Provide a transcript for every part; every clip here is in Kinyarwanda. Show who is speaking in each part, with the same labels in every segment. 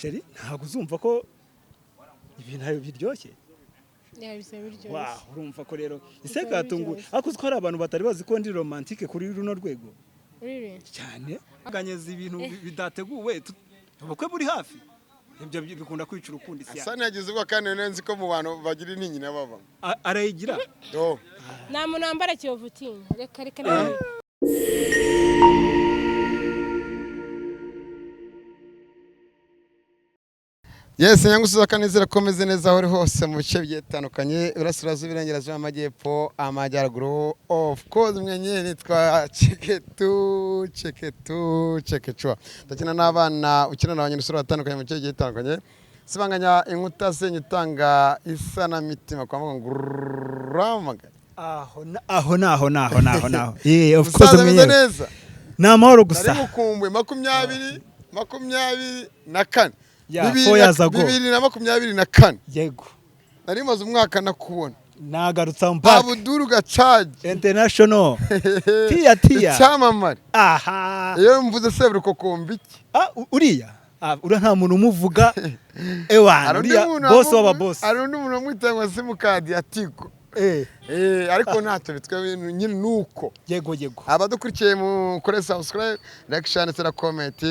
Speaker 1: sheri ntabwo uzumva ko ibintu ayo biryoshye
Speaker 2: bisa biryoshye
Speaker 1: urumva ko rero iseka yatungu ariko ko hari abantu batari bazi ko ndi romantique kuri runo rwego cyane aganyeza ibintu bidateguwe ubukwe buri hafi ibyo bikunda kwica urukundo isi
Speaker 3: asa nagize ubwo kandi nzi ko mu bantu bagira intinyina baba
Speaker 1: arayigira
Speaker 2: nta muntu wambara kiyovutinya reka
Speaker 3: Yes, nyangusuza kanizera komeze neza aho hose mu bice bitandukanye urasirazuba irengerazuba amajyepfo amajyaruguru of course mwenye nitwa Chekechwa ndakina n'abana ukina n'abanyeshuri batandukanye mu bice bitandukanye sibanganya inkuta se nyitanga isa na mitima kwa nguramaga
Speaker 1: aho of course mwenye
Speaker 3: neza
Speaker 1: na mahoro gusa
Speaker 3: ari mukumbwe 24 2024
Speaker 1: yego
Speaker 3: nari maze umwaka nakubona
Speaker 1: nagarutsa mpaka
Speaker 3: Abuduru Gacaje
Speaker 1: international tia
Speaker 3: cyamamare iyo mvuze sebru kokombiki
Speaker 1: uriya ura nta muntu umuvuga ewana uriya boss waba boss
Speaker 3: ari undi muntu mwitangwa simukadi ya Tigo ariko ntacyo bitwe nyine nuko
Speaker 1: yego
Speaker 3: abadukurikiye mu kore subscribe like share na comment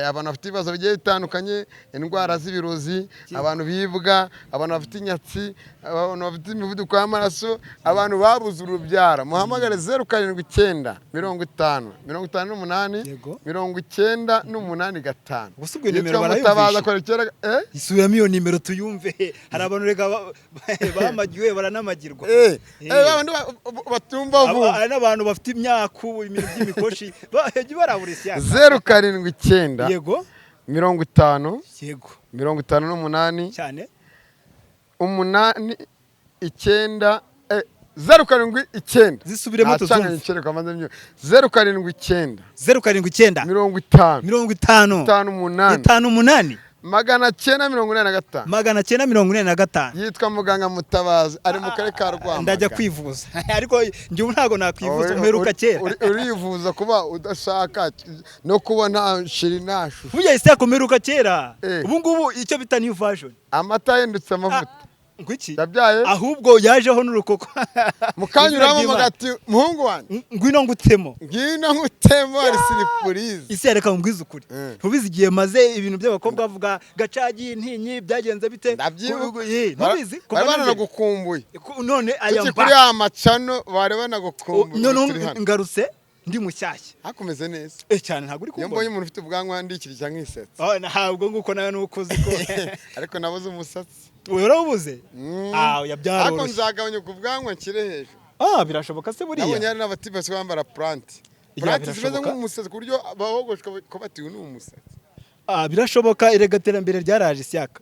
Speaker 3: abantu bafite ibibazo bigiye bitandukanye indwara z'ibirozi abantu bibwa abantu bafite inyatsi abantu bafite imivuduko y'amaraso abantu babuze urubyara muhamagare 079 50 58 98
Speaker 1: busubwe nimero barayumvisha isubiramo iyo nimero tuyumve hari abantu rega bamagiwe baranamagirwa
Speaker 3: batumva vuba
Speaker 1: ari n'abantu bafite imyaku ibintu by'imikoshi baheje baraburisi
Speaker 3: 079
Speaker 1: yego
Speaker 3: 50
Speaker 1: yego
Speaker 3: 58
Speaker 1: cyane
Speaker 3: 8 9 079
Speaker 1: zisubiremo tuzumva
Speaker 3: 079
Speaker 1: 079 58
Speaker 3: Magana 945 yitwa muganga Mutabazi ari mu kare ka Rwanda
Speaker 1: ndajya kwivuza ariko njye ntago nakwivuza umperuka kera
Speaker 3: urivuza kuba udashaka no kubona shiri nashu
Speaker 1: burya ise yakomeruka kera ubu ngubu icyo bita new version
Speaker 3: amata yendutse amavuta
Speaker 1: ngwiki
Speaker 3: yabyaye
Speaker 1: ahubwo yajeho n'urukoko
Speaker 3: mukanyuramo magati muhungu wanjye
Speaker 1: ngwino ngutemo
Speaker 3: ari surprise
Speaker 1: isi yareka ngwiza ukuri ntubizi igiye maze ibintu by'abakobwa bavuga gacagiye intinyi byagenze bite
Speaker 3: ntubizi bana nagukumbuye
Speaker 1: none aya
Speaker 3: kuri amacano bare nagukumbuye
Speaker 1: none ngarutse ndi mushyashya
Speaker 3: hakomeze neza
Speaker 1: cyane ntago uri kumva
Speaker 3: yomboye umuntu ufite ubwanwa ndikiri cyangwa isetsi
Speaker 1: ntabwo nguko nawe nukuzi ko
Speaker 3: ariko nabuze umusatsi
Speaker 1: warabuze yabyaroroshye
Speaker 3: ariko nzagabanya ku bwanwa kire hejuru
Speaker 1: birashoboka se buriya
Speaker 3: nabonye hari n'abatibase bambara plant zimeze nk'umusatsi ku buryo bahogoshwa ko batiwe n'umusatsi
Speaker 1: birashoboka iregaterambere ryaraje isyaka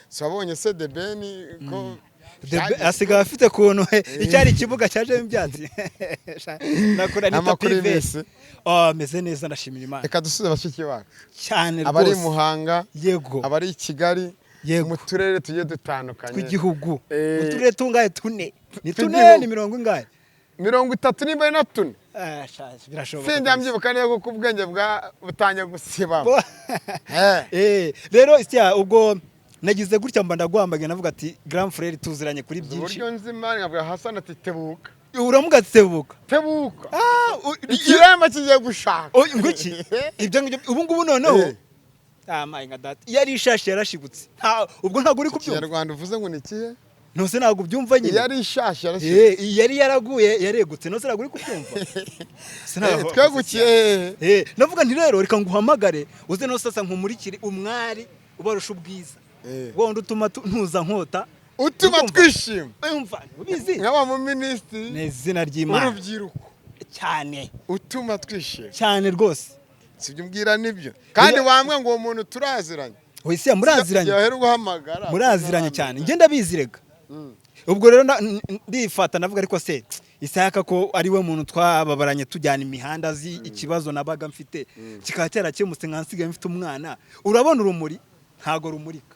Speaker 3: swabonye se de beni ko
Speaker 1: asigaye afite kuntu icyari ikibuga cyaje ibyatsi nakora nita privé meze neza ndashimira Imana
Speaker 3: reka dusuze bashiki bacu
Speaker 1: cyane rwose
Speaker 3: abari Muhanga
Speaker 1: yego
Speaker 3: abari i Kigali mu turere tugiye dutandukanye
Speaker 1: tw'igihugu mu turere tungaye tune ni 40 ingahe
Speaker 3: 34
Speaker 1: birashoboka
Speaker 3: sinjya mbyibuka neza kuko ubwenge butanye gusiba
Speaker 1: rero isya ubwo nagize gutya mba ndagwambage navuga ati grand frère tuziranye kuri byinshi
Speaker 3: buryo nzima ngavuga Hassan ati tebuka
Speaker 1: uramuga tebuka
Speaker 3: ikirema kigiye gushaka
Speaker 1: ngwiki ibyo ubu ngubu noneho my god yari ishashi yarashigutse ubwo ntago uri kubyumva
Speaker 3: Rwanda uvuze ngo nikihe
Speaker 1: nose ntago byumva nyine
Speaker 3: yari ishashi yarashigutse
Speaker 1: yari yaraguye yaregutse nose ntago uri kubyumva
Speaker 3: twegukiye
Speaker 1: navuga nti rero reka nguhamagare uze no sasa nkumurikire umwari ubarusha ubwiza wondo utuma ntuza nkota
Speaker 3: utuma twishima
Speaker 1: umva ubizi
Speaker 3: nkaba mu ministry
Speaker 1: nezina ry'Imana
Speaker 3: urubyiruko
Speaker 1: cyane
Speaker 3: utuma twishima
Speaker 1: cyane rwose
Speaker 3: sibyo mbwira nibyo kandi wambwe ngo uwo muntu turaziranye
Speaker 1: wese muraziranye
Speaker 3: yaheru guhamagara
Speaker 1: muraziranye cyane ngenda bizirega ubwo rero ndifata navuga ariko se isaka ko ari we muntu twababaranye tujyana imihanda azi ikibazo nabaga mfite kikaba cyarakemutse nkansigaye mfite umwana urabona urumuri ntago rumurika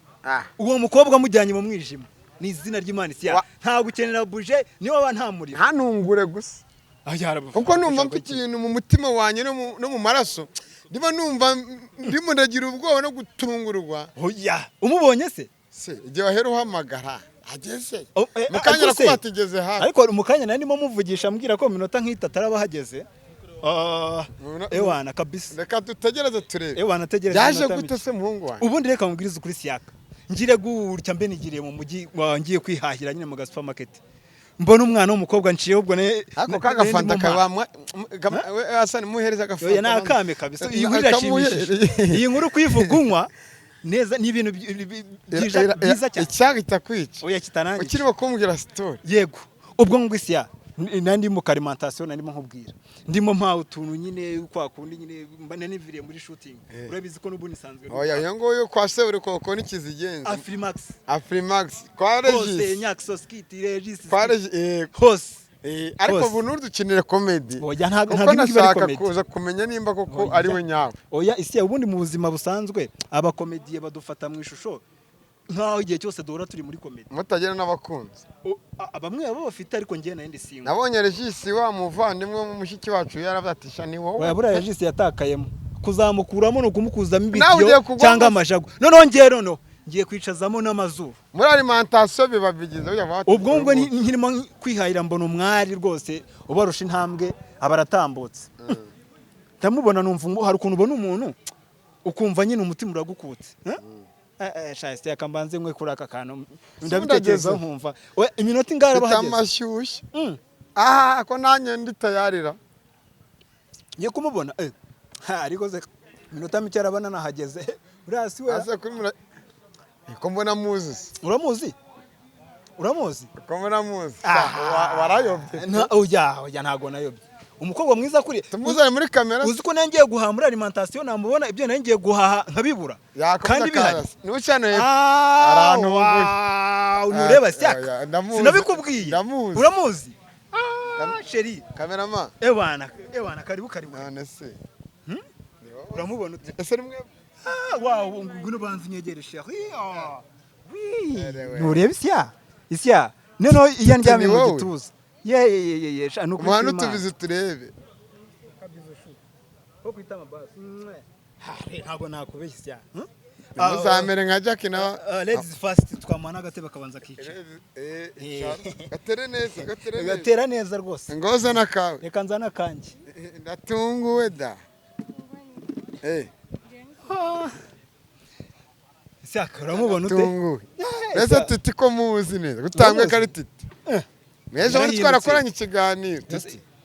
Speaker 1: uwo mukobwa mujyanye mu mwijima ni izina ry'Imana isiya nta gukenera buje niwe aba nta muriro
Speaker 3: ntanungure gusa kuko numva mfite ikintu mu mutima wanye no mu maraso ndimo numva ndimo ndagira ubwoba no gutungurwa.
Speaker 1: oya umubonye se
Speaker 3: Igihe wahera uhamagara ageze
Speaker 1: ariko
Speaker 3: mukanya
Speaker 1: se-
Speaker 3: arakuba atigeze hafi.
Speaker 1: ariko mu kanya nari ndimo muvugisha mbwira ko minota nk'itatu araba hageze ewana kabisa
Speaker 3: Reka dutegereze turebe.
Speaker 1: ewana tegereza
Speaker 3: Yaje
Speaker 1: iminota
Speaker 3: gute
Speaker 1: mike.
Speaker 3: se muhungu wanjye?
Speaker 1: ubundi reka mubwirize kuri siyaka ngire gutya mbe nigiriye mu mujyi ngiye kwihahira nyine mu ga supermarket mbona umwana w'umukobwa nciye ubwo
Speaker 3: Ako kagafanta kabamwa asa muhereza
Speaker 1: oya
Speaker 3: agafanta.
Speaker 1: nakame kabisa iyi nkuru irashimishije iyi nkuru kuyivugunywa neza ni ibintu byiza cyane
Speaker 3: Icyahita kwica.
Speaker 1: oya kitanangiye
Speaker 3: Ukirimo kumbwira story.
Speaker 1: yego ubwo ngwisiya nandi mu alimentation nandimo nkubwira ndimo mpawe utuntu nyine kwa kundi nyine mbana niviriye muri shooting urabizi ko n'ubundi sanzwe
Speaker 3: Oya iyo ngoyo kwa se uri koko nikizigenza. Afrimax kwa
Speaker 1: hose
Speaker 3: Regis.
Speaker 1: nyakso skiti Regis
Speaker 3: Kwa Regis
Speaker 1: hose
Speaker 3: ariko
Speaker 1: hose.
Speaker 3: ubu nurdukinire comedy.
Speaker 1: oya ntago
Speaker 3: Kuko
Speaker 1: ntago
Speaker 3: nashaka
Speaker 1: comedy
Speaker 3: kuza kumenya nimba koko ari we nyawe.
Speaker 1: oya isi ubundi mu buzima busanzwe abakomediye badufata mu ishusho nkaho igihe cyose duhora turi muri komedi
Speaker 3: Mutagera n'abakunzi.
Speaker 1: bamwe baba bafite ariko ngiye nayindi singo
Speaker 3: Nabonye Regis wa muvandimwe mu mushiki wacu yarabatisha ni wowe.
Speaker 1: oya buriya Regis yatakayemo kuzamukuramo no kumukuzamo
Speaker 3: Nawe ugiye
Speaker 1: ibitiyo
Speaker 3: kugwa
Speaker 1: cyangwa
Speaker 3: mu-
Speaker 1: amajago noneho ngiye kwicazamo n'amazuru
Speaker 3: Muri alimentation biba bigize
Speaker 1: ubwo ngubwo nkirimo kwihahira mbona umwari rwose ubarusha intambwe abaratambutse ndamubona numva hari ukuntu ubona umuntu ukumva nyine umutima uragukutse shayiste yakambanze nkwe kuri aka kantu ndabitekereza nkumva iminota ingara bahageze
Speaker 3: tamashyushye ako nanjye ndi tayarira
Speaker 1: ngiye kumubona ariko se iminota mike arabana nahageze urasi we
Speaker 3: ase kuri ko mbona muzi
Speaker 1: uramuzi
Speaker 3: ko mbona muzi warayobye
Speaker 1: oya ntago nayobye umukobwa mwiza kuri
Speaker 3: tumuzane muri kamera
Speaker 1: uzi ko nangiye guhaha muri alimentation namubona ibyo nangiye guhaha nkabibura
Speaker 3: kandi bihari n'ucyane
Speaker 1: arantu unureba syaka sinabikubwiye uramuzi sheri
Speaker 3: kamerama
Speaker 1: ewana karibu
Speaker 3: none se
Speaker 1: uramubona ute
Speaker 3: ese rimwe
Speaker 1: wow ngwino banza unyegere sheri nureba isya neno iya ndyamye mu gituza ye
Speaker 3: umuhanda utubizi turebe
Speaker 1: ntabwo nakubeshya
Speaker 3: muzamere nka Jack na
Speaker 1: ladies first twamuha agatebe kabanza kica gatera neza rwose
Speaker 3: ngoza nakawe
Speaker 1: reka nzana kanjye
Speaker 3: ndatunguwe da
Speaker 1: Saka uramubona ute
Speaker 3: tunguwe ese Titi ko muzi neza gutambwe kari Titi meje bari twarakoranye ikiganiro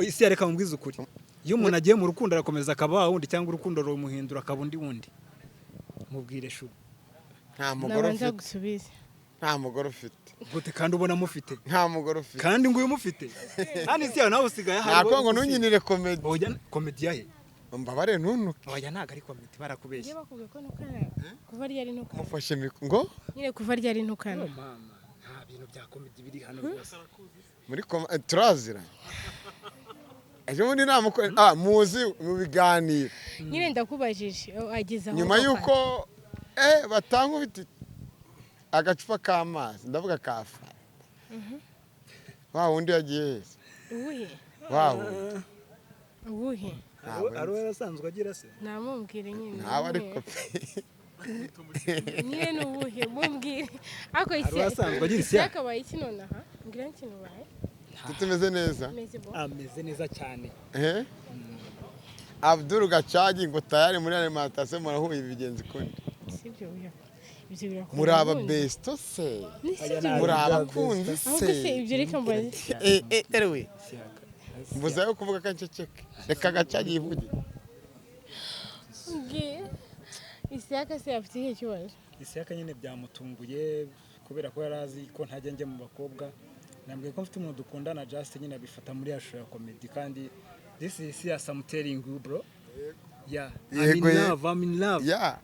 Speaker 1: isi yareka mubwiza ukuri iyo umuntu agiye mu rukundo arakomeza akaba wundi cyangwa urukundo rumuhindura akaba undi wundi mubwire shu
Speaker 3: nta mugore ufite
Speaker 1: gute kandi ubona mufite
Speaker 3: nta mugore ufite
Speaker 1: kandi nguyu mufite kandi isi yawe nawe usigaye hari
Speaker 3: nako ngo nunyinire comedy
Speaker 1: oya comedy yahe
Speaker 3: mbabare ntunuke
Speaker 1: oya ntago ari comedy barakubeshya
Speaker 2: kuva ryari ntukana
Speaker 3: mufashe ngo
Speaker 2: nyine kuva ryari ntukana
Speaker 1: mama nta bintu bya comedy biri hano rwose
Speaker 3: muri turazira ejo bundi muzi mu biganiro
Speaker 2: nyine ndakubajije ageze aho
Speaker 3: nyuma yuko batanga ubiti agacupa k'amazi ndavuga kafa wa wundi yagiye heza
Speaker 2: uwuhe
Speaker 1: ari yarasanzwe agira se
Speaker 2: namubwire nyine
Speaker 3: nawe ariko
Speaker 2: nyine n'uwuhe mumbwire ako
Speaker 1: ari yarasanzwe agira isi
Speaker 2: yakabaye iki nonaha mbwira ikintu baye
Speaker 3: tutumeze neza
Speaker 1: ameze neza cyane
Speaker 3: Abdul Gacagi ngo tayari muri alimentation murahuye ibigenzi kundi
Speaker 2: sibyo
Speaker 3: muri aba besto se muri abakunzi se
Speaker 2: ibyo reka mbaze
Speaker 3: erewe mbuzayo kuvuga kanceceke reka Gacagi yivuge
Speaker 2: Isiyaka se afite iki kibazo
Speaker 1: Isiyaka nyine byamutunguye kubera ko yarazi ko ntajya njye mu bakobwa nambwiye ko mfite umuntu dukundana just nyine abifata muri yasho ya comedy kandi this is some telling you bro yeah I'm in love yeah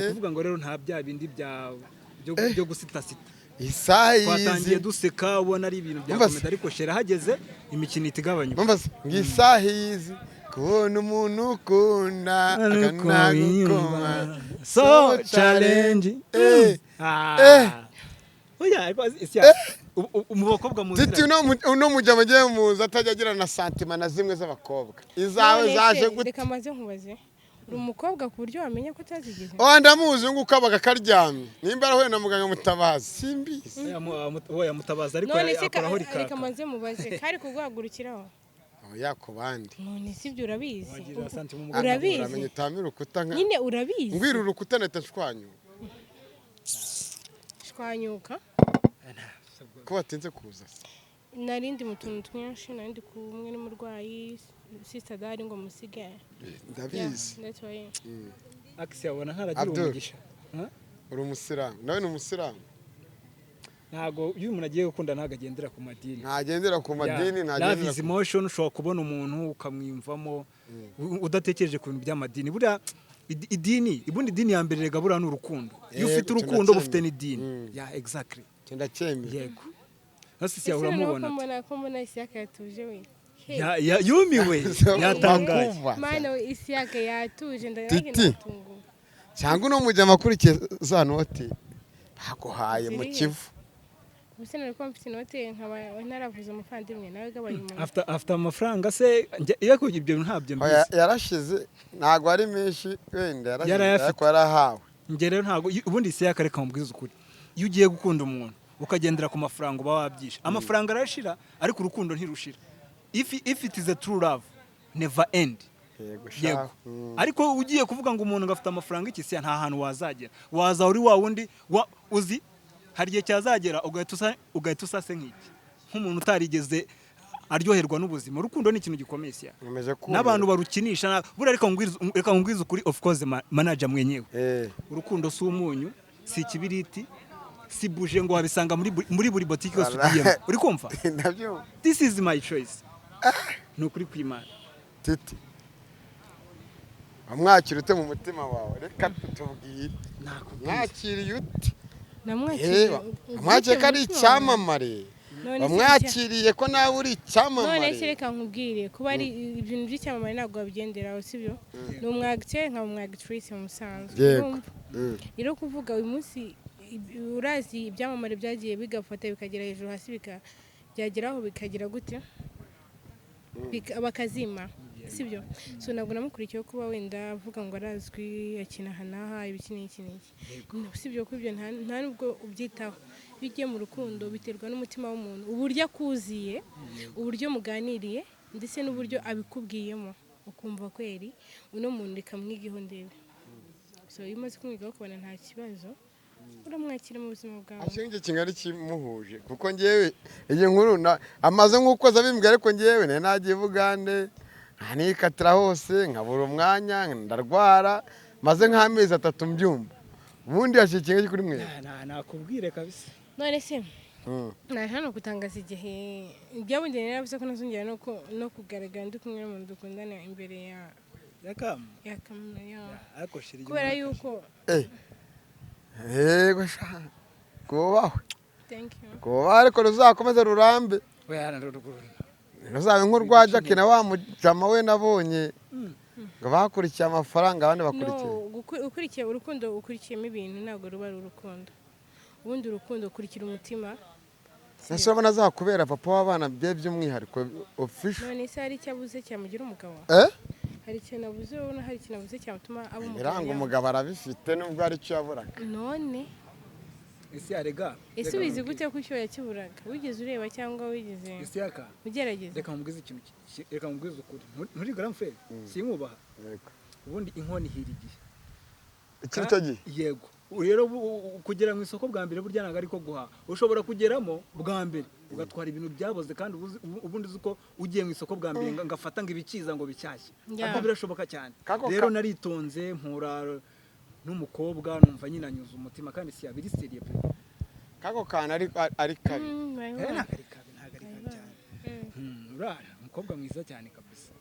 Speaker 1: kuvuga ngo rero nta bya bindi byo gusitasita
Speaker 3: isayizi
Speaker 1: twatangiye duseka ubona ari ibintu bya comedy ariko shera hageze imikino itigabanyuka
Speaker 3: mbaza ngisahizi kubona umuntu ukunda akanagukoma
Speaker 1: so challenge oya umubakobwa muzi
Speaker 3: Titi uno mujama giye muza atajya agira na santima na zimwe z'abakobwa izawe zaje gute
Speaker 2: reka maze nkubaze uri umukobwa ku buryo wamenya ko utazigeze
Speaker 3: ndamuzi ngo ukabaga karyamye nimba arahuye na muganga Mutabazi simbizi
Speaker 1: oya Mutabazi ariko
Speaker 2: none se
Speaker 1: akoraho
Speaker 2: reka
Speaker 1: rikaka
Speaker 2: maze mubaze kari kuguhagurukiraho
Speaker 3: yako bandi
Speaker 2: none si byo urabizi
Speaker 1: wagira santi mu muganga
Speaker 2: urabizi
Speaker 3: uramenye tamira urukuta nka
Speaker 2: nyine urabizi
Speaker 3: ngwira urukuta neta shwanyu
Speaker 2: shwanyuka
Speaker 3: ko watinze kuza
Speaker 2: narindi mu tuntu twinshi narindi kumwe n'umurwayi sister dari ngo musige
Speaker 3: ndabizi
Speaker 2: that's why
Speaker 1: Axia abona ntaragira umugisha
Speaker 3: uri umusiramu nawe ni umusiramu
Speaker 1: ntago iyo umuntu agiye gukunda ntago agendera ku madini
Speaker 3: ntagendera ku madini
Speaker 1: love is emotion ushobora kubona umuntu ukamwimvamo udatekereje ku bintu by'amadini buriya idini ibundi idini ya mbere rega buriya ni urukundo iyo ufite urukundo ufite n'idini exactly
Speaker 3: ndacyemeye
Speaker 1: yego nasisi uramubona
Speaker 2: ko mbona Isiyaka yatuje we
Speaker 1: yumiwe yatangaje
Speaker 2: mana Isiyaka yatuje
Speaker 3: Titi cyangwa uno mujya makurikiye za noti baguhaye mu kivu
Speaker 2: ubuse nari ko mfite inote nkaba naravuze umuvandimwe nawe gabanya umuntu
Speaker 1: afite amafaranga se iyo kugira ibyo ntabyo mbizi
Speaker 3: yarashize ntago ari menshi wenda yarashize yarahawe
Speaker 1: nge rero ntago ubundi Isiyaka reka mubwiza ukuri iyo ugiye gukunda umuntu ukagendera ku mafaranga uba wabyisha amafaranga arashira ariko urukundo ntirushira if it is a true love never end yego ariko ugiye kuvuga ngo umuntu ngafite amafaranga iki se nta hantu wazagera waza uri wa wundi uzi hari igihe cyazagera ugahita usase nk'iki nk'umuntu utarigeze aryoherwa n'ubuzima urukundo ni ikintu gikomeye siya n'abantu barukinisha buriya reka ngwiza ukuri of course manager mwenyewe urukundo si umunyu si ikibiriti si buje ngo wabisanga muri buri botike yose ugiyemo uri kumva this is my choice ni ukuri kw'Imana
Speaker 3: Titi amwakira ute mu mutima wawe reka tutubwire mwakiriye ute namwakiriye ko ari icyamamare bamwakiriye ko nawe uri icyamamare
Speaker 2: none se reka nkubwire kuba ari ibintu by'icyamamare ntabwo wabigenderaho sibyo ni umwagiteri nka umwagitrise mu musanzwe rero kuvuga uyu munsi urazi ibyamamare byagiye bigafata bikagera hejuru hasi byageraho bikagira gute bakazima sibyo so ntabwo namukurikiyeho kuba wenda avuga ngo arazwi akina hanaha ibiki n'iki sibyo ko ibyo nta nubwo ubyitaho iyo ugiye mu rukundo biterwa n'umutima w'umuntu uburyo akuziye uburyo muganiriye ndetse n'uburyo abikubwiyemo ukumva kweri uno muntu reka mwigeho ndebe so iyo umaze kumwigaho ukabona nta kibazo uramwakira mu buzima bwawe
Speaker 3: ashinge kingari kimuhuje kuko ngewe iyi nkuru amaze nk'uko azabimbwira ariko ngewe nagiye Bugande nkanikatira hose nkabura umwanya ndarwara maze nk'amezi 3 mbyumva ubundi yashikinga kuri mwe
Speaker 1: nakubwire kabisa
Speaker 2: none se naje hano gutangaza igihe byabundi naravuze ko nazongera no kugaragara ndi kumwe n'umuntu dukundana imbere ya kamera kubera yuko
Speaker 3: yego sha kubaho
Speaker 2: thank you
Speaker 3: kubaho ariko ruzakomeza rurambe ruzabe nk'urwa Jack na wa mujama we nabonye ngo bakurikiye amafaranga abandi bakurikiye
Speaker 2: ukurikiye urukundo ukurikiyemo ibintu ntabwo ruba ari urukundo ubundi urukundo ukurikira umutima
Speaker 3: nase urabona azakubera papa w'abana bye by'umwihariko official
Speaker 2: none se hari icyo abuze cyamugira umugabo hari ikintu abuze ubona hari ikintu abuze cyatuma aba umugabo
Speaker 3: biranga umugabo arabifite nubwo ari cyo yaburaga
Speaker 2: none
Speaker 1: ese arega
Speaker 2: ese ubizi gute ko icyo yakiburaga wigeze ureba cyangwa wigeze
Speaker 1: Isiyaka
Speaker 2: ugerageza
Speaker 1: reka mubwize ikintu reka mubwize ukuri nturi garamfere simubaha ubundi inkoni hirigiye
Speaker 3: ikintu cyagiye
Speaker 1: yego rero kugera mu isoko bwa mbere burya ntago ariko guha ushobora kugeramo bwa mbere ugatwara ibintu byaboze kandi ubundi uko ugiye mu isoko bwa mbere ngafata ngo ibikiza ngo bicyashye ariko birashoboka cyane rero naritonze mpura n'umukobwa numva nyina nyuza umutima kandi si abiri seriye pe
Speaker 3: kako kana ari kabi
Speaker 1: ntago ari kabi cyane urara umukobwa mwiza cyane kabisa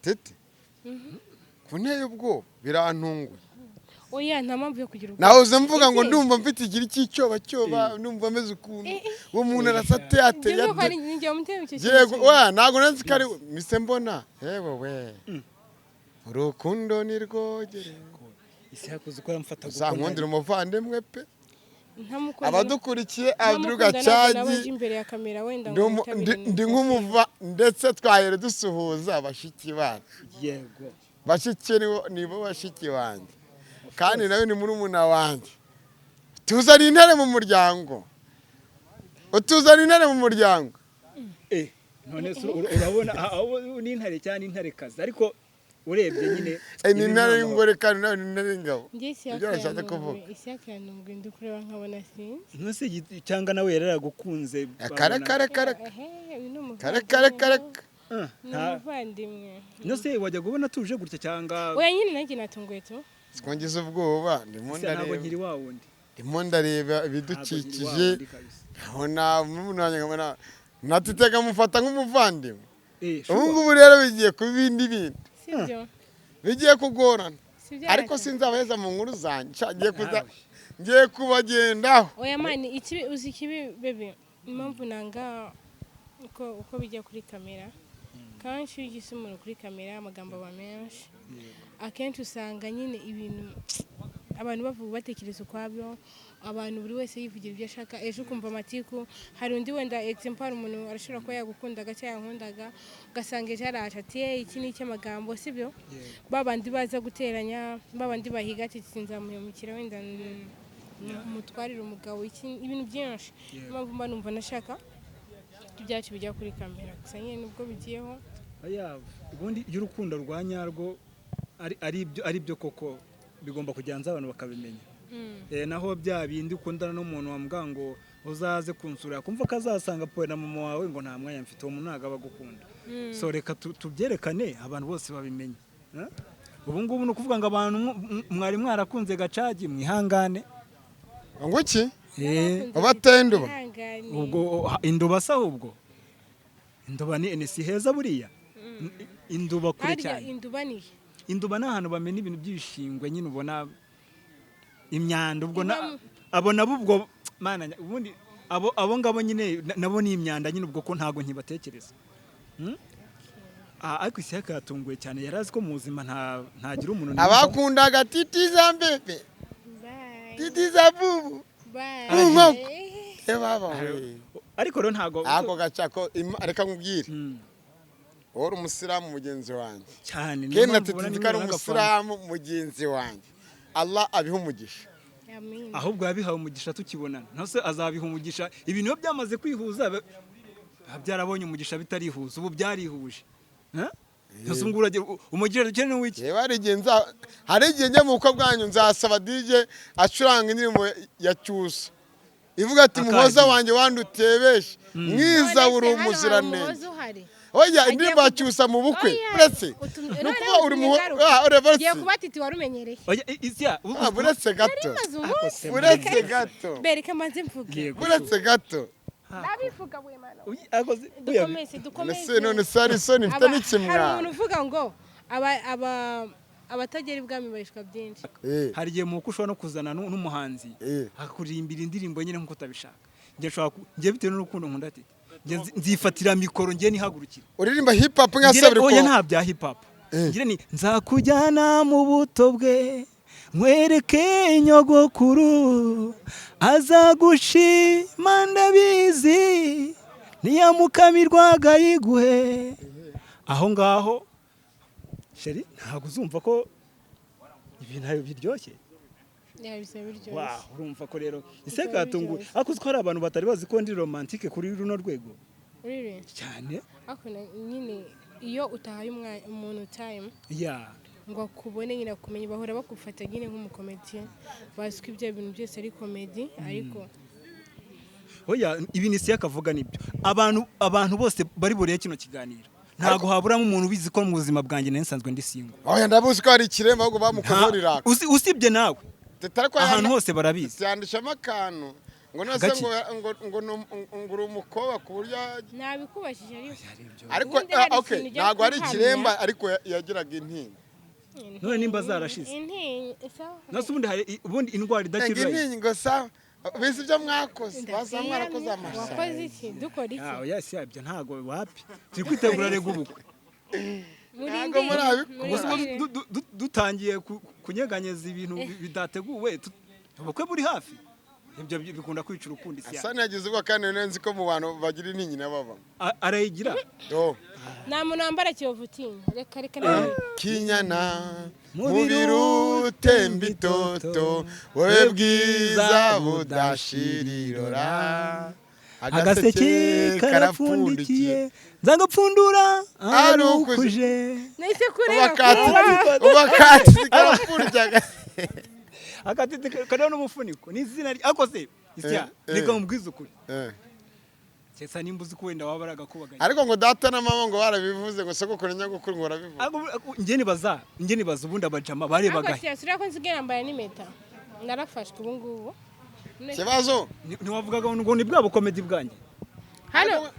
Speaker 3: Titi kunteye ubwo birantunguye
Speaker 2: oya nta mpamvu yo kugira
Speaker 3: nawe uze mvuga ngo ndumva mfite igira cy'icyoba ndumva ameze ukuntu uwo muntu arasate ateye yego ntago nanzi ko ari mise mbona yewe we urukundo ni rwogere
Speaker 1: isi yakoze ko aramfata
Speaker 3: uzankundira umuvandimwe pe abadukurikiye aduruga cyagi ndi nk'umuva ndetse twahere dusuhuza abashiki bacu
Speaker 1: yego
Speaker 3: bashiki nibo bashiki wanjye kandi nawe ni murumuna wanjye tuzana intare mu muryango
Speaker 1: none urabona ni intare cyane intare kazi ariko urebye nyine
Speaker 3: ni intare ingore kandi nawe ni intare ingabo ibyo urashaka kuvuga
Speaker 2: ishyaka ya nubwo ndi kureba nkabona sinzi
Speaker 1: ntose cyangwa nawe yararagukunze
Speaker 3: kare
Speaker 2: ni umuvandimwe
Speaker 1: ntose wajya kubona tuje gutya cyangwa
Speaker 2: oya nyine nanjye natunguye tu
Speaker 3: twongeze ubwoba ndimo ndareba ibidukikije nkabona umuntu wanjye nkabona natitega mufata nk'umuvandimwe ubu ngubu rero bigiye ku bindi bintu bigiye kugorana ariko sinzabaheza mu nkuru zanjye ngiye kubagendaho
Speaker 2: oya mani uzi ikibi bebe impamvu nanga uko bijya kuri kamera kanshi iyo ugise umuntu kuri kamera amagambo aba menshi akenshi usanga nyine ibintu abantu bavuga batekereza ukwabyo abantu buri wese yivugira ibyo ashaka ejo ukumva amatiku hari undi wenda example umuntu arashobora kuba yagukundaga cyangwa yankundaga ugasanga ejo araje ati iki ni icy'amagambo sibyo babandi baza guteranya babandi bahiga ati sinzamuhemukira wenda umutwarira umugabo ibintu byinshi impamvu mba numva nashaka ibyacu bijya kuri kamera gusa nyine nubwo bigiyeho
Speaker 1: ubundi iyo urukundo rwa nyarwo ari byo koko bigomba kujyanza abantu bakabimenya naho bya bindi ukundana n'umuntu wamuga ngo uzaze kunsura kumva ko azasanga poe na mama wawe ngo nta mwanya mfite uwo muntu ntago abagukunda so reka tubyerekane abantu bose babimenye ubu ngubu ni ukuvuga ngo abantu mwari mwarakunze gacagi mwihangane
Speaker 3: ngo iki abatenduba
Speaker 1: ubwo induba sa ubwo induba ni si heza buriya induba kure cyane induba ni ahantu bamena ibintu by'ibishingwe nyine ubona imyanda ubwo abona ubwo mana ubundi abo ngabo nyine nabo ni imyanda nyine ubwo ko ntago nkibatekereza ariko isi yakatunguye cyane yarazi ko mu buzima ntagira umuntu
Speaker 3: abakundaga Titi za mbebe Titi za bubu
Speaker 1: ariko rero ntago
Speaker 3: ako gacako reka nkubwire uri umusilamu mugenzi wanjye
Speaker 1: cyane
Speaker 3: kenda Titi kari umusilamu mugenzi wanjye Allah abiha umugisha
Speaker 1: ahubwo yabihawe umugisha tukibonana ntose azabiha umugisha ibintu byamaze kwihuza byarabonye umugisha bitarihuza ubu byarihuje ntose nguraje umugisha dukeneye wiki
Speaker 3: hari igihe njye mu bukwe bwanyu nzasaba DJ acuranga indirimbo ya cyusa ivuga ati muhoza wanjye wandutebeshe mwiza uri umuziranenge oya indirimbo ya cyusa mu bukwe uretse nukuba uri
Speaker 2: giye kuba Titi warumenyereye
Speaker 1: oya isya
Speaker 3: buretse gato
Speaker 2: bereka manze mvuge
Speaker 3: buretse gato
Speaker 2: nabivuga bwe mana
Speaker 3: dukomeze none Sarisoni mfite n'ikimwa
Speaker 2: hari umuntu uvuga ngo abatagera ibwami barishwa byinshi
Speaker 1: hari igihe mu ushobora no kuzana n'umuhanzi akurimbira indirimbo nyine nkuko utabishaka ngiye bitewe n'urukundo nkunda Titi nzifatira mikoro ngiye nihagurukira
Speaker 3: uririmba hip hop nka sabiri ko
Speaker 1: oya nta bya hip hop ngire ni nzakujyana mu buto bwe nkwereke nyogokuru azagushima ndabizi niyamukamirwaga yiguhe aho ngaho sheri ntabwo uzumva ko ibintu biryoshye urumva ko rero iseka yatunguye ariko ko hari abantu batari bazi ko ndi romantike kuri runo rwego cyane
Speaker 2: ariko nyine iyo utahaye umuntu time ngo akubone nyine akumenye bahora bakufata nyine nk'umukomediye bazi ko ibyo bintu byose ari komedi ariko
Speaker 1: oya ibi ni iseka avuga nibyo abantu bose bari buriye kino kiganiro ntago haburamo umuntu ubizi ko mu buzima bwanjye nsanzwe ndi single
Speaker 3: oya ndabuzi ko hari ikirema ahubwo bamukozorira
Speaker 1: usibye nawe ahantu hose barabizi
Speaker 3: yandishamo akantu ngo nose ngo uri umukobwa ku buryo
Speaker 2: nabikubashije
Speaker 3: ariko okay ntago ari ikiremba ariko yagiraga intinyi
Speaker 1: none nimba zarashize nose ubundi indwara idakira
Speaker 3: intinyi sa bisi byo mwakoze basa mwarakoze amashyi
Speaker 2: wakoze iki dukora iki
Speaker 1: oya si ibyo ntago wapi turi kwitegura rego ubukwe dutangiye kunyeganyeza ibintu bidateguwe ubukwe buri hafi ibyo bikunda kwica urukundo isi
Speaker 3: asa nagize ubwo kandi nzi ko mu bantu bagira intinya baba
Speaker 1: arayigira
Speaker 2: nta muntu wambara kiyovutinya reka
Speaker 3: kinyana mubiru temba itoto wowe bwiza budashirirora
Speaker 1: agaseke karapfundikiye nzagapfundura ari ukuje
Speaker 2: nahise kureba
Speaker 3: ubakati karapfundikiye
Speaker 1: akatiti kariho n'umufuniko ni izina ariko se isya reka mubwize ukuri cyesa nimba uzi ko wenda waba aragakubaganya
Speaker 3: ariko ngo data na mama ngo barabivuze ngo sogokuru nyagukuru ngo barabivuze
Speaker 1: njye nibaza ubundi abajama barebagahe
Speaker 2: ariko sira ko nsigaye nambaye n'impeta narafashwe ubu ngubu
Speaker 3: kibazo
Speaker 1: ntiwavugaga ngo ni bwa bukomedi bwanjye
Speaker 2: hano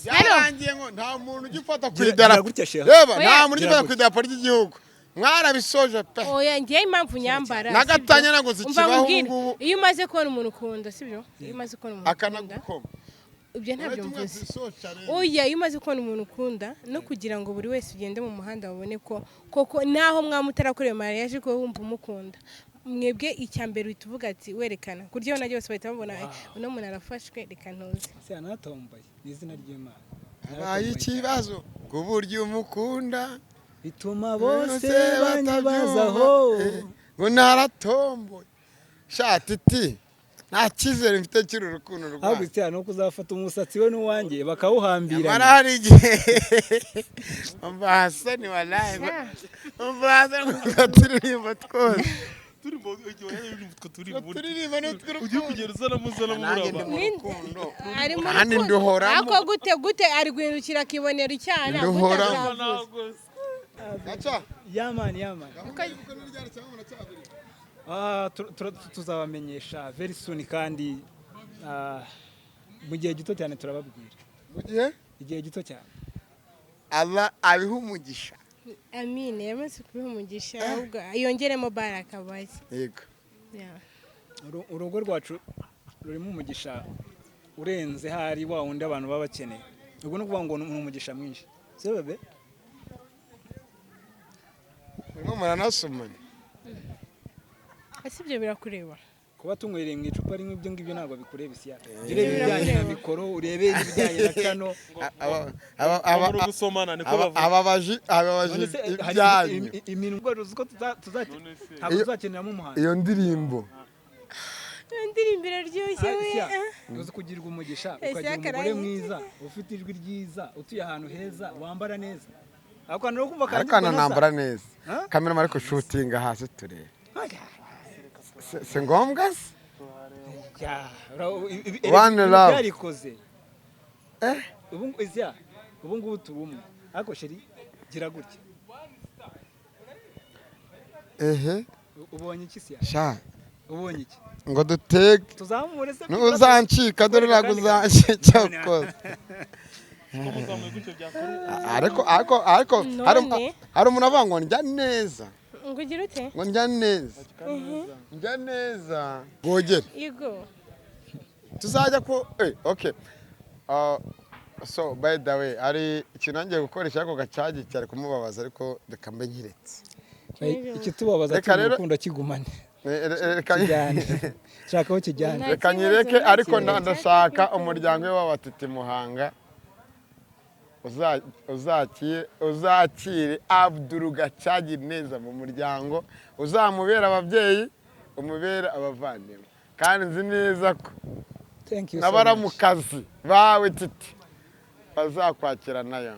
Speaker 3: yarangiye ngo nta muntu ugifata ku idarapo reba nta muntu ugifata ku idarapo ry'igihugu mwarabisoje pe
Speaker 2: oya ngiye impamvu nyambara
Speaker 3: nagatanya nago zikibaho ngubu
Speaker 2: iyo umaze kubona umuntu ukunda sibyo iyo umaze kubona umuntu
Speaker 3: akanagukoma
Speaker 2: ibyo ntabyo mvuze oya iyo umaze kubona umuntu ukunda no kugira ngo buri wese ugende mu muhanda babone ko koko naho mwamutarakorewe mariage ko wumva umukunda mwebwe icyambere bituvuga ati werekana kuryo nagiye bose bahita babona uno muntu arafashwe reka ntuze
Speaker 1: se anatombaye n'izina ry'Imana
Speaker 3: abaye ikibazo kuburyo umukunda
Speaker 1: bituma bose banyibazaho
Speaker 3: ngo naratomboye sha Titi nta cyizere mfite kiri urukundo rwawe
Speaker 1: ahubwo cyane no kuzafata umusatsi we n'uwanjye bakawuhambira
Speaker 3: mara hari igihe mbasani wallahi mbasani turirimba twose turirimba
Speaker 4: ugiye kugera uzana muzana muraba
Speaker 2: ari mu
Speaker 3: kandi nduhoramo
Speaker 2: ako gute ari guhindukira akibonera icyana
Speaker 3: nduhoramo acha
Speaker 1: yamani tuzabamenyesha very soon kandi mu gihe gito cyane turababwira
Speaker 3: mu gihe
Speaker 1: gito cyane
Speaker 3: Allah abiha umugisha
Speaker 2: amine yamaze kubiha umugisha ahubwo yongeremo baraka bazi
Speaker 3: yego
Speaker 1: urugo rwacu rurimo umugisha urenze hari wa wundi abantu baba bakeneye ubwo no kuvuga ngo ni umugisha mwinshi se bebe
Speaker 3: ngo muranasomanye
Speaker 2: ese ibyo birakureba
Speaker 1: kuba tunywereye mu icupa rimwe ibyo ngibyo ntabwo bikureba isi yacu urebe ibijyanye na mikoro urebe ibijyanye na kano
Speaker 3: ababaji ibyanyu
Speaker 1: iminwa uzi ko tuzakeneramo umuhanzi
Speaker 3: iyo ndirimbo
Speaker 2: iraryoshye we
Speaker 1: uzi kugirirwa umugisha ukagira umugore mwiza ufite ijwi ryiza utuye ahantu heza wambara neza
Speaker 3: ariko nambara neza kamera ariko shootinga hasi turebe si ngombwa se one love
Speaker 1: yarikoze ubu ngubu tubumwe ariko sheri gira gutya ubonye iki se
Speaker 3: sha
Speaker 1: ubonye iki
Speaker 3: ngo dutege
Speaker 1: tuzamure se
Speaker 3: nuzancika dore ntabwo uzancika koze ariko hari umuntu avuga ngo njya neza
Speaker 2: ngo ugira ute
Speaker 3: ngo njya neza bwogere
Speaker 2: yego
Speaker 3: tuzajya ko okay so by the way ari ikintu ngiye gukoresha ako gacagi cyari kumubabaza ariko reka mbe nkiretse
Speaker 1: ikitubabaza cy'urukundo kigumane shaka aho kijyana
Speaker 3: reka nyireke ariko ndashaka umuryango we w'abatiti Muhanga uzakire Abdul Gacagi neza mu muryango uzamubera ababyeyi umubera abavandimwe kandi nzi neza ko nabara mu kazi bawe Titi bazakwakira nayo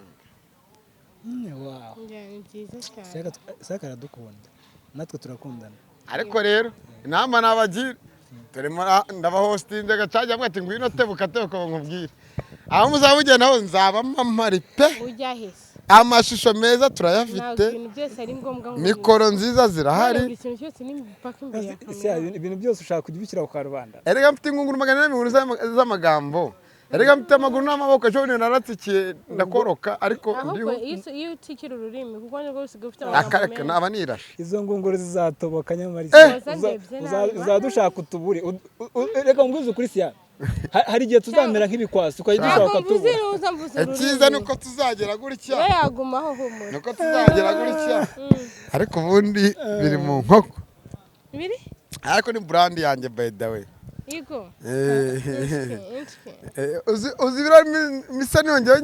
Speaker 1: wow saka radukunda natwe turakundana
Speaker 3: ariko rero inama nabagira turimo ndabahostinze Gacagi amwe ati ngwino tebuka nkubwire aho muzabugenda ho nzaba mpamari pe
Speaker 2: ujya hese
Speaker 3: amashusho meza turayafite mikoro nziza zirahari
Speaker 1: ibintu byose ushaka kujya ku karubanda
Speaker 3: erega mfite ingunguru 400 z'amagambo erega mfite amaguru n'amaboko cyo naratsikiye ndakoroka ariko
Speaker 2: ndiho iyo utikira ururimi kuko nibwo usigaye ufite amagambo
Speaker 3: naba nirashe
Speaker 1: izo ngunguru zizatoboka nyamari uzadushaka utubure reka ngwize kuri siya hari igihe tuzamera nk'ibikwasi ukajya dushaka tubura
Speaker 3: icyiza nuko tuzagera gutya
Speaker 2: yagumaho humura
Speaker 3: nuko tuzagera gutya ariko ubundi biri mu nkoko
Speaker 2: biri
Speaker 3: ariko ni brand yanjye by the way
Speaker 2: Yego.
Speaker 3: uzi biro misa nongeye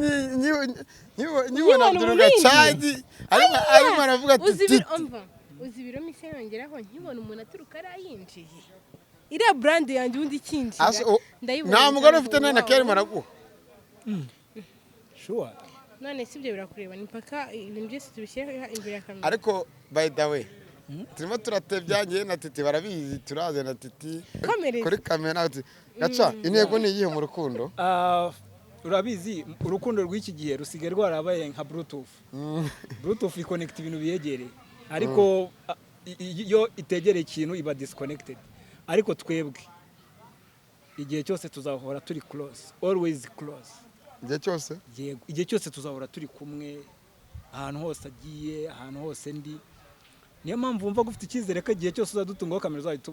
Speaker 3: nyibona duruga cyagi arimo aravuga ati Titi
Speaker 2: uzi biro misa yongeraho nkibona umuntu aturuka arayinjiye iriya brand yanjye undi kinjira ndayibona
Speaker 3: nta mugore ufite nana kera maraguha
Speaker 1: sure
Speaker 2: none sibyo birakureba ni paka ibintu byose tubishyira imbere ya kamera
Speaker 3: ariko by the way turimo turatebyangiye na Titi barabizi turaze na Titi kuri kamera gaca intego ni iyihe mu rukundo
Speaker 1: urabizi urukundo rw'iki gihe rusigaye rwarabaye nka bluetooth iconnect ibintu biyegereye ariko iyo itegereye ikintu iba disconnected ariko twebwe igihe cyose tuzahora turi close always close igihe cyose tuzahora turi kumwe ahantu hose agiye ahantu hose ndi niyo mpamvu wumva gufite icyizere ko igihe cyose uzadutungaho kamera uzahita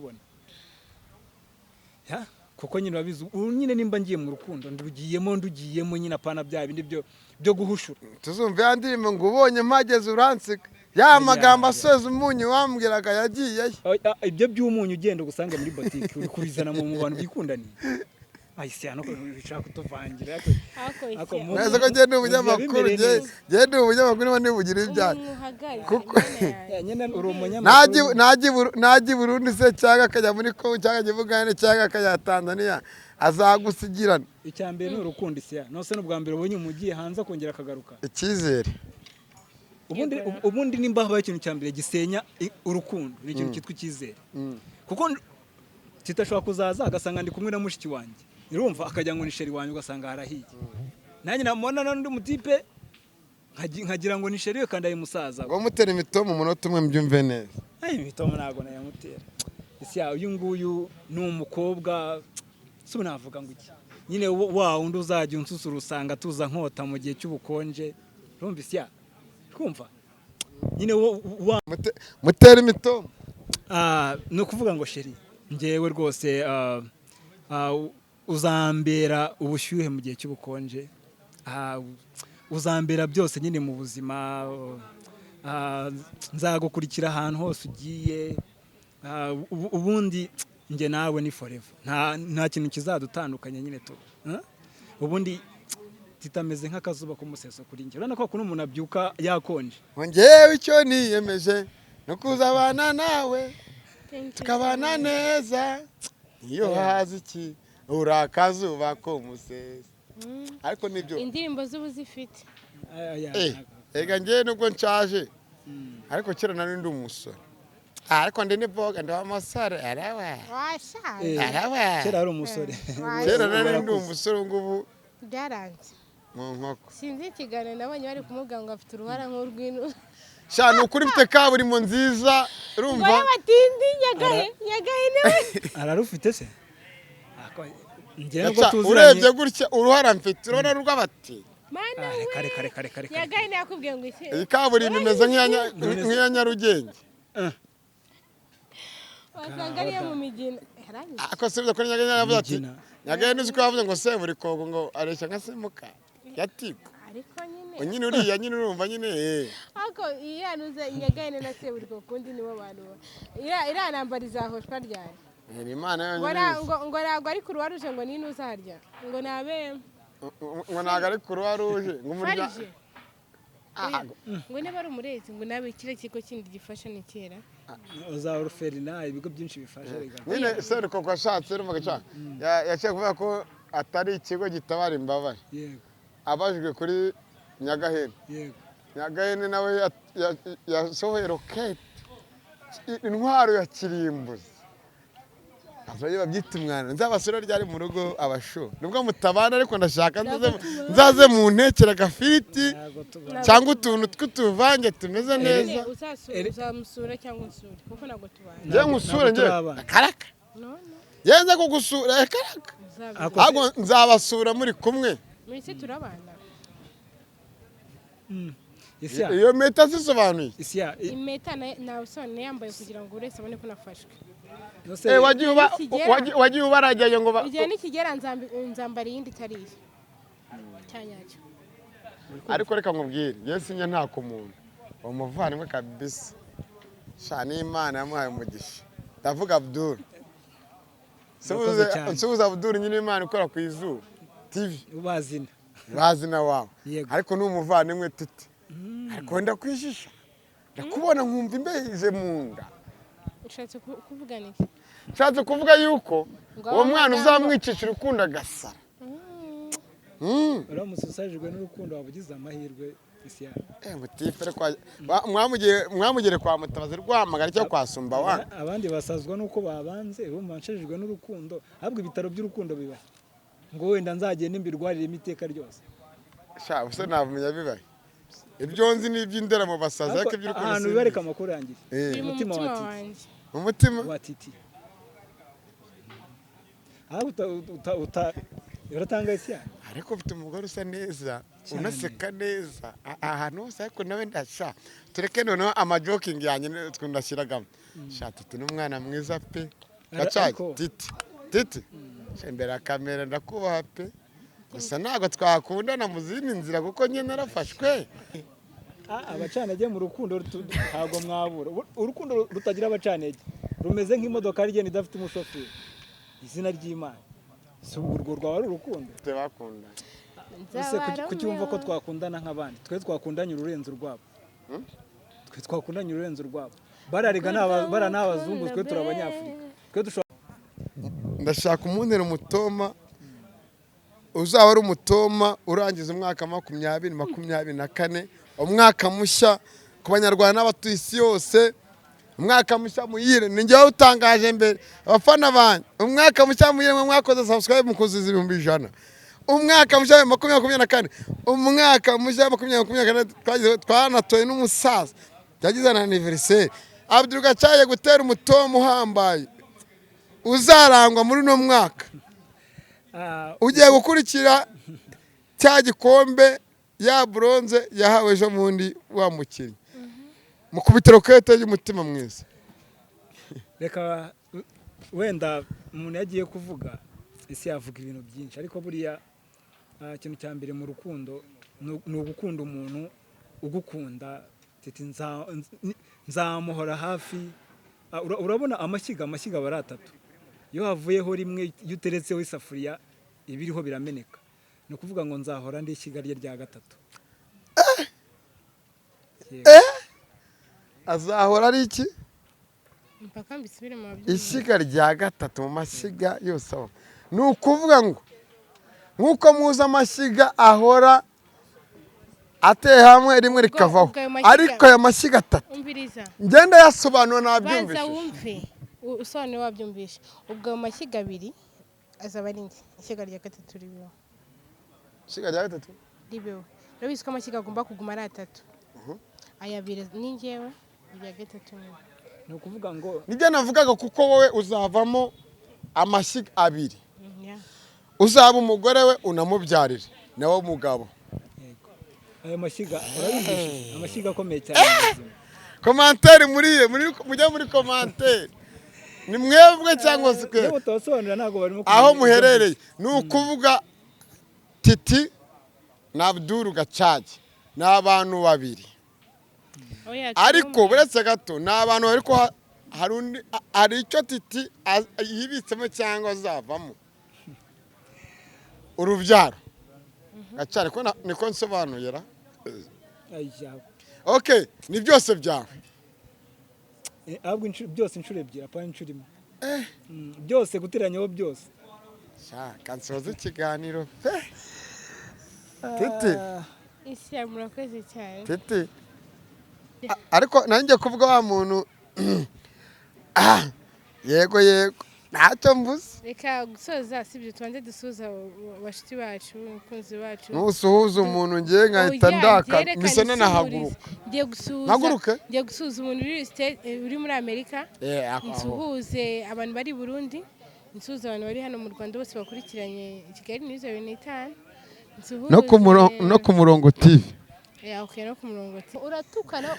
Speaker 1: kuko nyine urabizi nyine nimba ngiye mu rukundo ndugiyemo nyine apana bya bindi byo guhushura
Speaker 3: tuzumva ya ndirimbo ngo ubonye mpageze uransika ya magambo asoza umunyu wambwiraga yagiyeyo
Speaker 1: ibyo by'umunyu ugenda gusanga muri botike uri kubizana mu bantu bikundaniye ayise hano bishaka kutuvangira
Speaker 3: neza ko genda umunyamakuru genda umunyamakuru niba nibugira ibyaha kuko naji Burundi se cyangwa akajya muri Kongo cyangwa Uganda cyangwa akajya Tanzania azagusigirana
Speaker 1: icyambere ni urukundo isya nose n'ubwa mbere ubonye umugiye hanze akongera akagaruka
Speaker 3: icyizere
Speaker 1: ubundi nimba habaye ikintu cyambere gisenya urukundo ni ikintu cyitwa icyizere kuko kitashobora kuzaza agasanga ndi kumwe na mushiki wanjye irumva akajya ngo ni sheri wanjye ugasanga harahiye nanjye namubona n'undi mutipe nkagira ngo ni sheri we kandi ari musaza
Speaker 3: ngo mutera imitomo umunota umwe mbyumve neza
Speaker 1: imitomo ntabwo nayamutera isya uyu nguyu ni umukobwa si navuga ngo iki nyine wa undi uzajya unsusura usanga tuza nkota mu gihe cy'ubukonje urumva isya twumva nyine
Speaker 3: mutera imitomo
Speaker 1: ni ukuvuga ngo sheri ngewe rwose uzambera ubushyuhe mu gihe cy'ubukonje uzambera byose nyine mu buzima nzagukurikira ahantu hose ugiye ubundi njye nawe ni forever nta kintu kizadutandukanya nyine tu ubundi titameze nk'akazuba k'umuseso kuri njye urabona ko umuntu abyuka yakonje
Speaker 3: ngewe icyo niyemeje no kuzabana nawe tukabana neza iyo hazi iki urakazuba k'umuseso ariko nibyo
Speaker 2: indirimbo z'ubu zifite
Speaker 3: ega ngewe nubwo nshaje ariko kera nari ndi umusore ariko ndi niboga ndi umusore arawe
Speaker 1: kera ari umusore
Speaker 3: kera nari ndi umusore ngubu
Speaker 2: byaranze
Speaker 3: mu nkoko
Speaker 2: sinzi ikiganiro nabonye bari kumubwira ngo afite uruhara nk'urw'ino
Speaker 3: shana ukuri mfite kaburimbo nziza urumva
Speaker 2: ngo batindi nyagaye niwe
Speaker 1: ararufite se
Speaker 3: urebye gutya uruhara mfite urabona rw'abati
Speaker 1: kare
Speaker 2: nyagaye yakubwiye ngo iki
Speaker 3: iyi kaburimbo imeze nk'iya Nyarugenge
Speaker 2: wasanga ariyo mu migina
Speaker 3: ako sibyo ko Nyagaye yavuze ati Nyagaye nuzi ko yavuze ngo se buri kogo ngo areshya nka semuka yatiko
Speaker 2: ariko
Speaker 3: nyine uriya nyine urumva nyine
Speaker 2: ako iya nuze Nyagaye na se buri kogo kundi nibo bantu ira nambara izahoshwa ryari
Speaker 3: Imana yonyine
Speaker 2: ngo ntabwo ari kuruwa ruje ngo nini uzarya ngo nabe
Speaker 3: ngo ntabwo ari kuruwa ruje ngo umurya
Speaker 2: ngo niba ari umurezi ngo nabe kire kiko kindi gifasha ni kera
Speaker 1: za orphelinat ibigo byinshi bifasha
Speaker 3: nyine seri koko ashatse rumaga cyane yaciye kuvuga ko atari ikigo gitabara imbabare
Speaker 1: yego
Speaker 3: abajwe kuri Nyagahene
Speaker 1: yego
Speaker 3: Nyagahene nawe yasohoye rokete intwaro ya kirimbuzi abaye babyita umwana nzabasura ryari mu rugo abasho nubwo mutabana ariko ndashaka nzaze mu ntekera gafiriti cyangwa utuntu tw'utuvange tumeze neza
Speaker 2: uzamusura cyangwa unsure kuko ntabwo tubana
Speaker 3: njye ngusure njye karaka yenze kugusura karaka ahubwo nzabasura muri kumwe
Speaker 2: mwese turabana
Speaker 3: iyo meta zisobanuye
Speaker 2: impeta nawe usone yambaye kugira ngo urese abone ko nafashwe
Speaker 3: wagiye ubarajyayo ngo
Speaker 2: igihe nikigera nzambara iyindi itariye cyanyacyo
Speaker 3: ariko reka nkubwire Yesu nye nta ku muntu umuvandimwe kabisa sha n'Imana yamuhaye umugisha ndavuga Abdul nsuhuza Abdul nyine Imana ikora ku izuba TV bazina wawe ariko ni umuvandimwe Titi ariko ndakwishisha ndakubona nkumva imbeje mu nda
Speaker 2: ushatse kuvugana iki
Speaker 3: nshatse kuvuga yuko uwo mwana uzamwicishira ukunda gasara
Speaker 1: uramutse usajijwe n'urukundo wabugize amahirwe isi
Speaker 3: mutifere kwa mwamugere kwa Mutabazi rwamagara cyo kwasumba wana
Speaker 1: abandi basazwa nuko babanze urumva nshajijwe n'urukundo ahubwo ibitaro by'urukundo biba ngo wenda nzagiye n'imbirwarire imiteka ryose
Speaker 3: sha usa navumenya bibaye ibyo nzi n'iby'indera mu basaza ariko by'urukundo
Speaker 1: ahantu bibareka amakuru yangiye
Speaker 2: umutima wanjye
Speaker 3: umutima
Speaker 1: wa Titi uratanga isi
Speaker 3: ariko ufite umugore usa neza unaseka neza ahantu hose ariko nawe ndasha tureke noneho amajoking yanjye twundashyiragamo sha Titi n'umwana mwiza pe gacaye Titi imbere ya kamera ndakubaha pe gusa ntabwo twakundana mu zindi nzira kuko nyine narafashwe
Speaker 1: abacanege mu rukundo ntabwo mwabura urukundo rutagira abacanege rumeze nk'imodoka rigenda idafite umushoferi izina ry'Imana si urwo rwawe ari urukundo
Speaker 3: bakunda
Speaker 1: kucyumva ko twakundana nk'abandi twe twakundanye ururenzo rwabo twe twakundanye ururenzo rwabo barariga n'abazungu twe turi abanyafurika twe
Speaker 3: ndashaka umuntera umutoma uzaba ari umutoma urangiza umwaka 2024 umwaka mushya ku Banyarwanda n'abatuye isi yose umwaka mushya muyire ninjye utangaje mbere abafana banje umwaka mushya muyire mwakoze subscribe mukuziza 100 umwaka mushya 2024 umwaka mushya 2024 twanatoye n'umusaza yagize na anniversaire Abdul Gacaye gutera umutoma uhambaye uzarangwa muri no mwaka ugiye gukurikira cya gikombe ya bronze yahawe ejo mundi wamukinnyi mukubitiro kwete y'umutima mwiza
Speaker 1: reka wenda umuntu yagiye kuvuga isi yavuga ibintu byinshi ariko buriya ikintu cya mbere mu rukundo ni ugukunda umuntu ugukunda Titi nzamuhora hafi urabona amashyiga bari atatu iyo havuyeho rimwe iyo uteretseho isafuriya ibiriho birameneka ni ukuvuga ngo nzahora ndi ishyiga rye rya gatatu
Speaker 3: azahora ari iki
Speaker 2: mpaka mbisubire mu babyeyi
Speaker 3: ishyiga rya gatatu mu mashyiga yose aho ni ukuvuga ngo nk'uko muzi amashyiga ahora ateye hamwe rimwe rikavaho ariko aya mashyiga atatu ngenda yasobanura nabyumvise
Speaker 2: usobanura wabyumvisha ubwo amashyiga abiri azaba ari ishyiga rya gatatu ribeho
Speaker 3: ishyiga rya gatatu
Speaker 2: ribeho urabizi ko amashyiga agomba kuguma ari atatu aya abiri ni njyewe irya gatatu
Speaker 1: ni ukuvuga ngo
Speaker 3: nibyo navugaga kuko wowe uzavamo amashyiga abiri uzaba umugore we unamubyarire nawe umugabo
Speaker 1: ayo mashyiga urabimvisha amashyiga akomeye cyane
Speaker 3: komantere mujya muri komantere ni mwebwe cyangwa se aho muherereye ni ukuvuga Titi na Abdul Gacaye ni abantu babiri ariko buretse gato ni abantu ariko hari icyo Titi yibitsemo cyangwa azavamo urubyaro Gacaye niko nsobanurira okay ni byose byawe
Speaker 1: ahubwo byose inshuro ebyiri apana inshuro imwe byose guteranyaho byose
Speaker 3: kansoza ikiganiro Titi
Speaker 2: isi murakoze cyane
Speaker 3: Titi ariko nanjye kuvuga wa muntu yego ntacyo mvuze
Speaker 2: reka gusoza sibyo tubanze dusuza abashiti bacu abakunzi bacu
Speaker 3: nusuhuza umuntu ngiye nkahita ndaka mise nanahaguruka
Speaker 2: ngiye gusuhuza umuntu uri muri Amerika nsuhuze abantu bari Burundi nsuhuza abantu bari hano mu Rwanda bose bakurikiranye Kigali News 25
Speaker 3: no ku murongo TV
Speaker 2: okay no ku murongo uratukana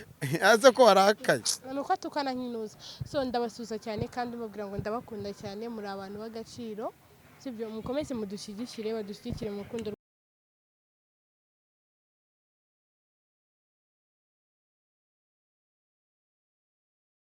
Speaker 3: aze ko warakaye
Speaker 2: nuko atukana nkinuza so ndabasuza cyane kandi mubwira ngo ndabakunda cyane muri abantu b'agaciro sibyo mukomeze mudushyigikire badushyigikire mu rukundo